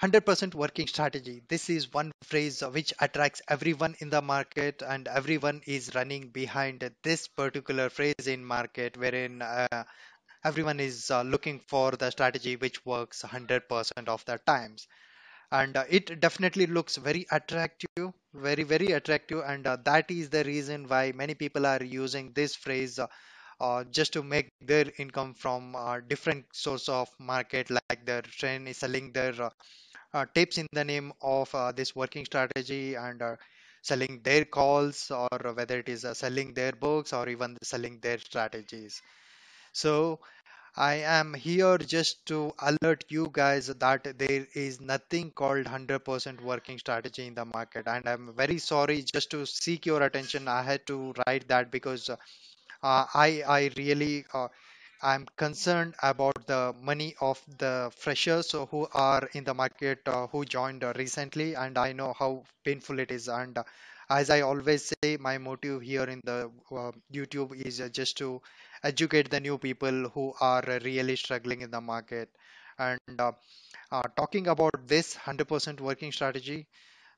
100% working strategy. This is one phrase which attracts everyone in the market, and everyone is running behind this particular phrase in market, wherein everyone is looking for the strategy which works 100% of the times. And it definitely looks very attractive, very attractive, and that is the reason why many people are using this phrase just to make their income from different source of market, like their trend is selling their tips in the name of this working strategy, and selling their calls, or whether it is selling their books or even selling their strategies. So I am here just to alert you guys that there is nothing called 100% working strategy in the market. And I'm very sorry, just to seek your attention, I had to write that because I really I'm concerned about the money of the freshers who are in the market, who joined recently, and I know how painful it is. And as I always say, my motive here in the YouTube is just to educate the new people who are really struggling in the market. And talking about this 100% working strategy,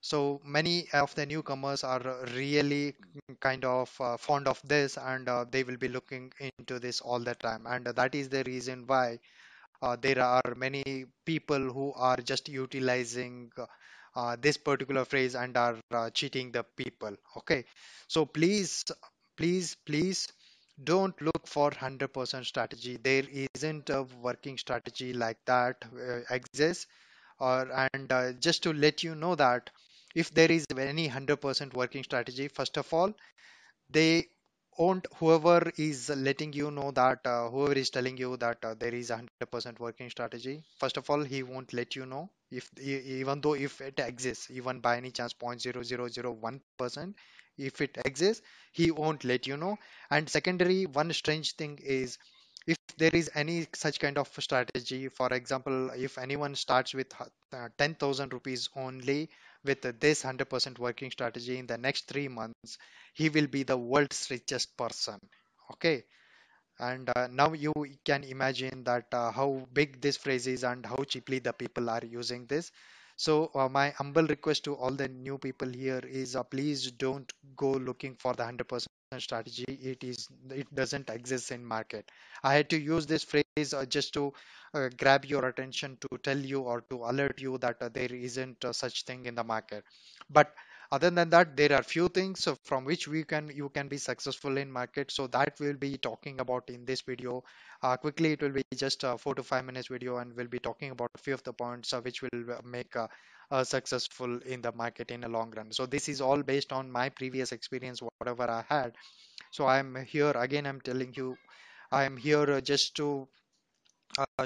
so many of the newcomers are really kind of fond of this, and they will be looking into this all the time. And that is the reason why there are many people who are just utilizing this particular phrase and are cheating the people. Okay, so please don't look for 100% strategy. There isn't a working strategy like that exists. Or and just to let you know that if there is any 100% working strategy, first of all, they won't, whoever is letting you know that whoever is telling you that there is a 100% working strategy, first of all, he won't let you know if even though if it exists, even by any chance 0.0001%, if it exists, he won't let you know. And secondary, one strange thing is, if there is any such kind of strategy, for example, if anyone starts with 10,000 rupees only with this 100% working strategy, in the next 3 months he will be the world's richest person. Okay, and now you can imagine that how big this phrase is and how cheaply the people are using this. So my humble request to all the new people here is, please don't go looking for the 100% strategy. It doesn't exist in market. I had to use this phrase just to grab your attention, to tell you or to alert you that there isn't such thing in the market. But other than that, there are few things from which we can you can be successful in market. So that we'll be talking about in this video. Quickly, it will be just a 4 to 5 minutes video, and we'll be talking about a few of the points which will make successful in the market in a long run. So this is all based on my previous experience, whatever I had. So I'm here again. I'm telling you, I'm here just to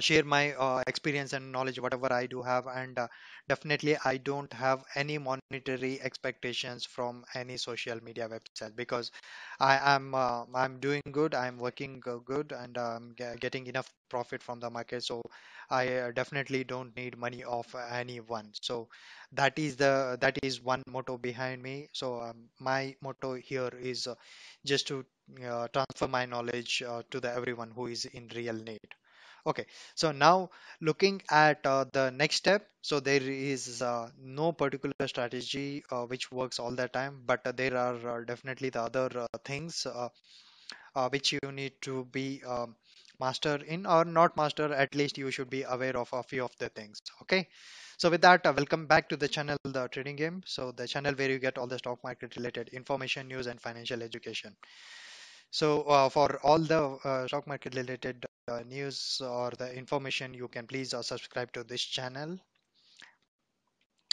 share my experience and knowledge, whatever I do have. And definitely, I don't have any monetary expectations from any social media website, because I'm doing good, I'm working good, and getting enough profit from the market. So I definitely don't need money of anyone. So that is one motto behind me. So my motto here is just to transfer my knowledge to the everyone who is in real need. Okay, so now looking at the next step, so there is no particular strategy which works all the time, but there are definitely the other things which you need to be master in, or not master, at least you should be aware of a few of the things. Okay, so with that, welcome back to the channel, The Trading Game. So the channel where you get all the stock market related information, news, and financial education. So for all the stock market related news or the information, you can please subscribe to this channel.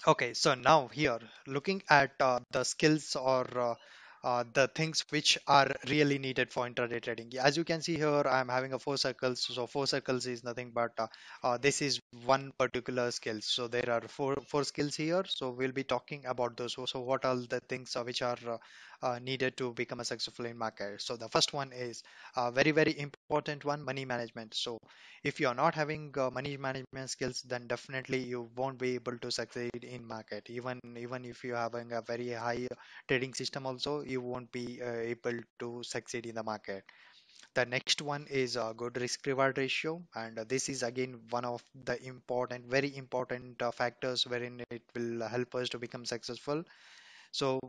Okay, so now here, looking at the skills or the things which are really needed for intraday trading. As you can see here, I'm having a four circles. So four circles is nothing but this is one particular skill. So there are four skills here. So we'll be talking about those. So what are the things which are needed to become a successful in market? So the first one is a very important one: money management. So if you're not having money management skills, then definitely you won't be able to succeed in market. Even if you're having a very high trading system also, you won't be able to succeed in the market. The next one is a good risk reward ratio, and this is again one of the important, very important factors wherein it will help us to become successful. So,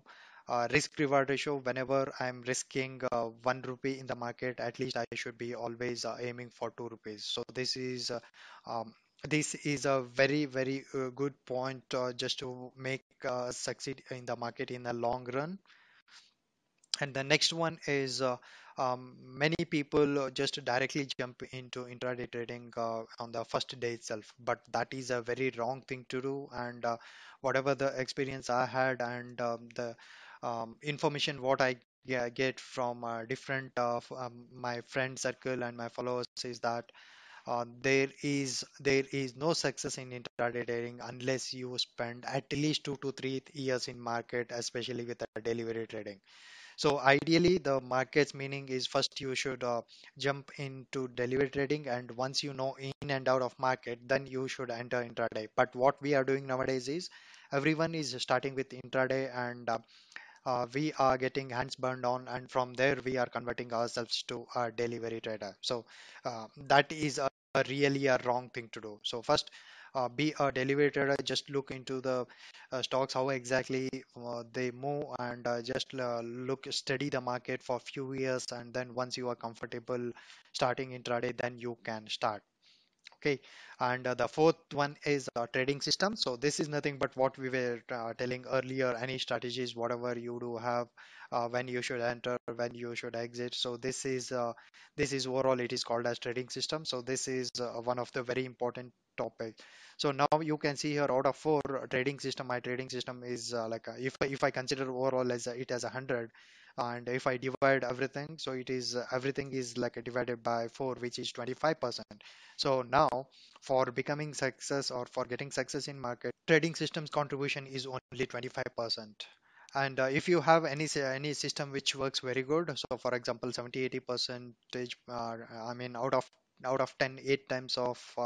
risk reward ratio, whenever I'm risking 1 rupee in the market, at least I should be always aiming for 2 rupees. So, um, this is a very, very good point just to make succeed in the market in the long run. And the next one is many people just directly jump into intraday trading on the first day itself, but that is a very wrong thing to do. And whatever the experience I had and the information what I get from different my friend circle and my followers is that there is no success in intraday trading unless you spend at least 2 to 3 years in market, especially with the delivery trading. So ideally, the market's meaning is first you should jump into delivery trading, and once you know in and out of market, then you should enter intraday. But what we are doing nowadays is everyone is starting with intraday, and we are getting hands burned on, and from there we are converting ourselves to a delivery trader. So that is a really a wrong thing to do. So first, be a delivery trader. Just look into the stocks, how exactly they move, and just look study the market for few years, and then once you are comfortable starting intraday, then you can start. Okay, and the fourth one is trading system. So this is nothing but what we were telling earlier. Any strategies, whatever you do have, when you should enter, when you should exit. So this is overall it is called as trading system. So this is one of the very important topic. So now you can see here out of four trading system, my trading system is if I consider overall as it as 100, and if I divide everything, so it is everything is like divided by four, which is 25%. So now for becoming success or for getting success in market, trading systems contribution is only 25%. And if you have any system which works very good, so for example 70-80 percentage, I mean out of 10, 8 times of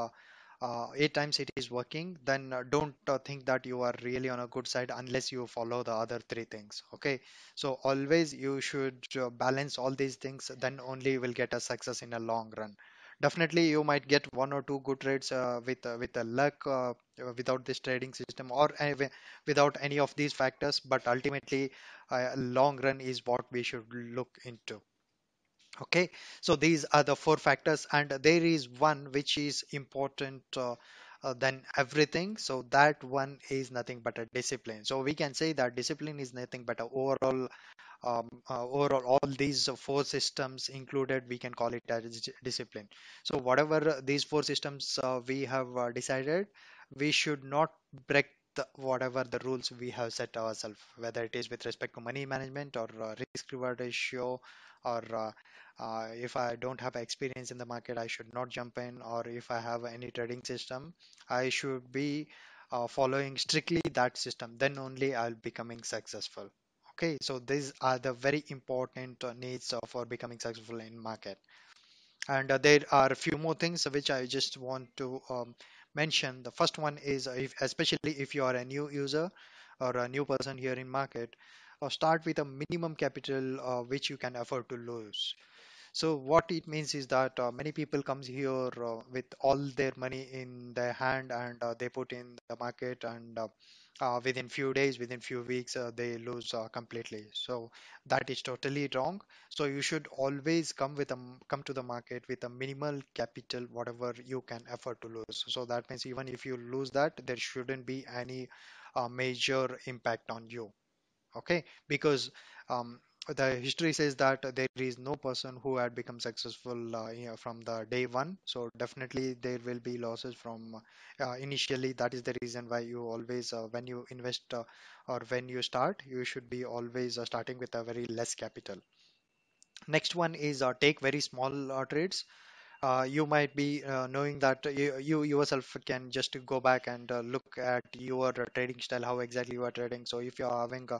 8 times it is working, then don't think that you are really on a good side unless you follow the other three things. Okay, so always you should balance all these things, then only you will get a success in a long run. Definitely you might get one or two good trades with the luck without this trading system or without any of these factors, but ultimately long run is what we should look into. Okay, so these are the four factors, and there is one which is important than everything. So that one is nothing but a discipline. So we can say that discipline is nothing but a overall all these four systems included, we can call it as discipline. So whatever these four systems we have decided, we should not break whatever the rules we have set ourselves, whether it is with respect to money management or risk reward ratio, or if I don't have experience in the market, I should not jump in, or if I have any trading system, I should be following strictly that system, then only I'll becoming successful. Okay, so these are the very important needs for becoming successful in market. And there are a few more things which I just want to mention. The first one is especially if you are a new user or a new person here in market, start with a minimum capital which you can afford to lose. So what it means is that many people comes here with all their money in their hand, and they put in the market, and within few days, within few weeks, they lose completely. So that is totally wrong. So you should always come to the market with a minimal capital, whatever you can afford to lose. So that means even if you lose that, there shouldn't be any major impact on you. Okay, because the history says that there is no person who had become successful from the day one. So definitely there will be losses from initially. That is the reason why you always when you invest or when you start, you should be always starting with a very less capital. Next one is take very small trades. You might be knowing that you yourself can just go back and look at your trading style, how exactly you are trading. So if you are having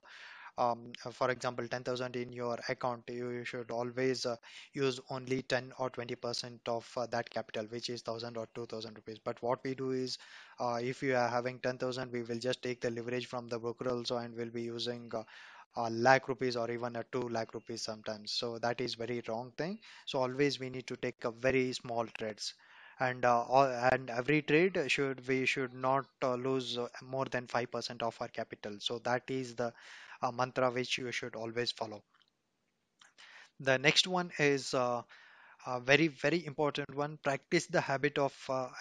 for example 10,000 in your account, you should always use only 10 or 20% of that capital, which is 1,000 or 2,000 rupees. But what we do is if you are having 10,000, we will just take the leverage from the broker also, and we'll be using a lakh rupees or even a 2 lakh rupees sometimes. So that is very wrong thing. So always we need to take a very small trades. And every trade should we should not lose more than 5% of our capital. So that is the mantra which you should always follow. The next one is a very very important one. Practice the habit of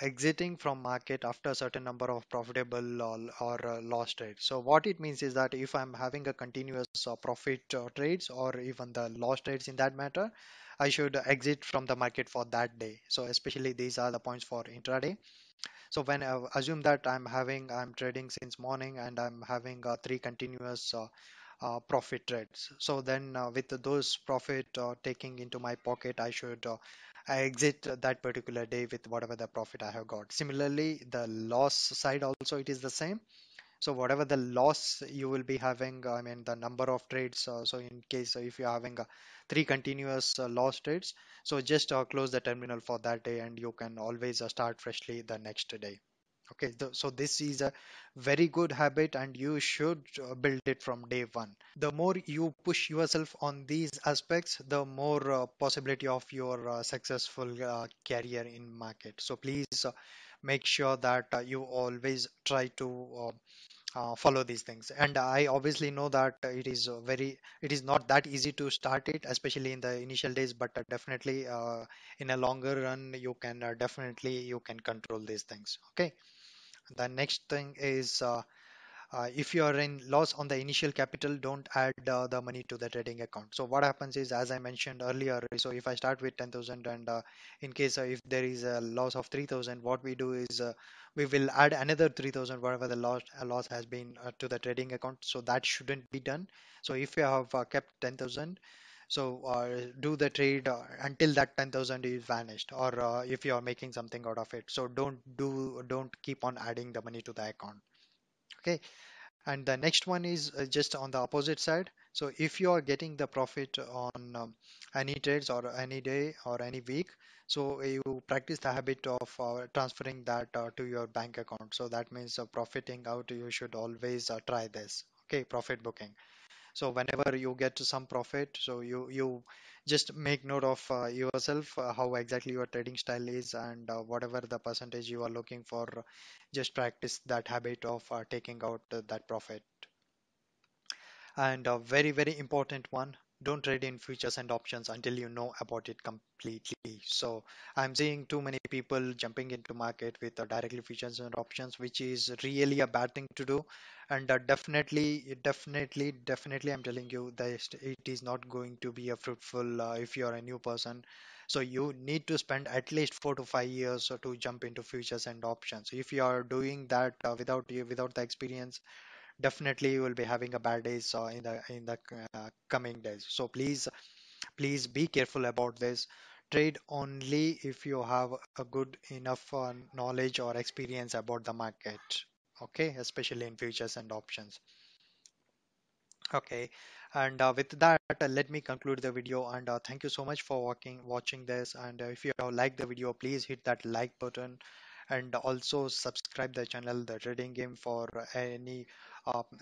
exiting from market after a certain number of profitable or loss trades. So what it means is that if I'm having a continuous profit trades or even the loss trades in that matter, I should exit from the market for that day. So especially these are the points for intraday. So when I assume that I'm trading since morning and I'm having three continuous profit trades. So then with those profit taking into my pocket, I should I exit that particular day with whatever the profit I have got. Similarly, the loss side also it is the same. So whatever the loss you will be having, I mean the number of trades. So in case if you're having three continuous loss trades, so just close the terminal for that day and you can always start freshly the next day. Okay, so this is a very good habit and you should build it from day one. The more you push yourself on these aspects, the more possibility of your successful career in market. So please make sure that you always try to follow these things. And I obviously know that it is not that easy to start it, especially in the initial days, but definitely in a longer run you can definitely you can control these things. Okay, the next thing is if you are in loss on the initial capital, don't add the money to the trading account. So what happens is, as I mentioned earlier, so if I start with 10,000 and in case if there is a loss of 3,000, what we do is we will add another 3,000, whatever the loss has been to the trading account. So that shouldn't be done. So if you have kept 10,000, so do the trade until that 10,000 is vanished, or if you are making something out of it. So don't keep on adding the money to the account. Okay, and the next one is just on the opposite side. So if you are getting the profit on any trades or any day or any week, so you practice the habit of transferring that to your bank account. So that means profiting out, you should always try this. Okay, profit booking. So whenever you get to some profit, so you just make note of yourself how exactly your trading style is and whatever the percentage you are looking for, just practice that habit of taking out that profit. And a very, very important one, don't trade in futures and options until you know about it completely. So I'm seeing too many people jumping into market with directly futures and options, which is really a bad thing to do. And definitely, I'm telling you that it is not going to be a fruitful if you're a new person. So you need to spend at least 4 to 5 years to jump into futures and options. If you are doing that without the experience, definitely you will be having a bad days in the coming days. So please be careful about this. Trade only if you have a good enough knowledge or experience about the market. Okay, especially in futures and options. Okay, and with that, let me conclude the video. And thank you so much for watching this. And if you have liked the video, please hit that like button, and also subscribe the channel, The Trading Game, for any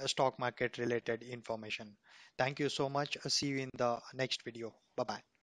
stock market related information. Thank you so much. See you in the next video. Bye bye.